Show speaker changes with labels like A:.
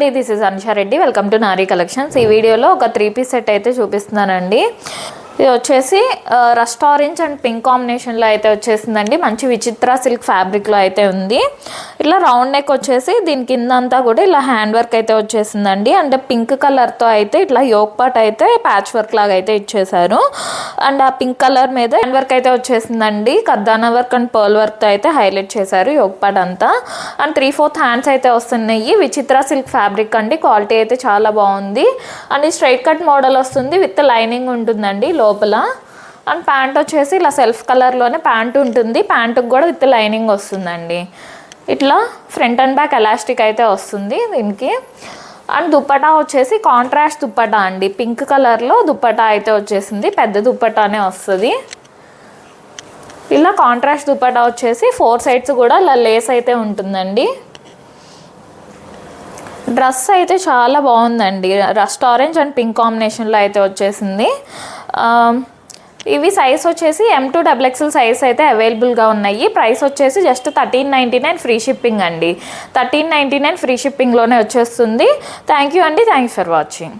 A: This is Anusha Reddy. Welcome to Nari collections. ఈ వీడియోలో ఒక 3 పీస్ సెట్ అయితే చూపిస్తున్నానండి. ఇది వచ్చేసి రస్ట్ ఆరెంజ్ అండ్ పింక్ కాంబినేషన్లో అయితే వచ్చేసిందండి. మంచి విచిత్ర సిల్క్ ఫ్యాబ్రిక్లో అయితే ఉంది. ఇట్లా రౌండ్ నెక్ వచ్చేసి దీని కింద అంతా కూడా ఇలా హ్యాండ్ వర్క్ అయితే వచ్చేసిందండి. అంటే పింక్ కలర్తో అయితే ఇట్లా యోక్ పార్ట్ అయితే ప్యాచ్ వర్క్ లాగా అయితే ఇచ్చేసారు. అండ్ ఆ పింక్ కలర్ మీద హ్యాండ్ వర్క్ అయితే వచ్చేసిందండి. కద్దానా వర్క్ అండ్ పర్ల్ వర్క్తో అయితే హైలైట్ చేశారు యోక్ పార్ట్ అంతా. అండ్ 3/4 హ్యాండ్స్ అయితే వస్తున్నాయి. విచిత్ర సిల్క్ ఫ్యాబ్రిక్ అండి. క్వాలిటీ అయితే చాలా బాగుంది. అండ్ స్ట్రైట్ కట్ మోడల్ వస్తుంది విత్ లైనింగ్ ఉంటుందండి లోపల. అండ్ ప్యాంట్ వచ్చేసి ఇలా సెల్ఫ్ కలర్లోనే ప్యాంట్ ఉంటుంది. ప్యాంటుకి కూడా విత్ లైనింగ్ వస్తుందండి. ఇట్లా ఫ్రంట్ అండ్ బ్యాక్ ఎలాస్టిక్ అయితే వస్తుంది దీనికి. అండ్ దుప్పటా వచ్చేసి కాంట్రాస్ట్ దుప్పటా అండి. పింక్ కలర్లో దుప్పటా అయితే వచ్చేసింది. పెద్ద దుప్పటానే వస్తుంది. ఇలా కాంట్రాస్ట్ దుప్పటా వచ్చేసి 4 సైడ్స్ కూడా ఇలా లేస్ అయితే ఉంటుందండి. డ్రెస్ అయితే చాలా బాగుందండి. రస్ట్ ఆరెంజ్ అండ్ పింక్ కాంబినేషన్లో అయితే వచ్చేసింది. ఇవి సైజ్ వచ్చేసి M to XXL సైజ్ అయితే అవైలబుల్గా ఉన్నాయి. ప్రైస్ వచ్చేసి జస్ట్ 1399 ఫ్రీ షిప్పింగ్ అండి. 1399 ఫ్రీ షిప్పింగ్లోనే వచ్చేస్తుంది. థ్యాంక్ యూ అండి. Thank you for watching.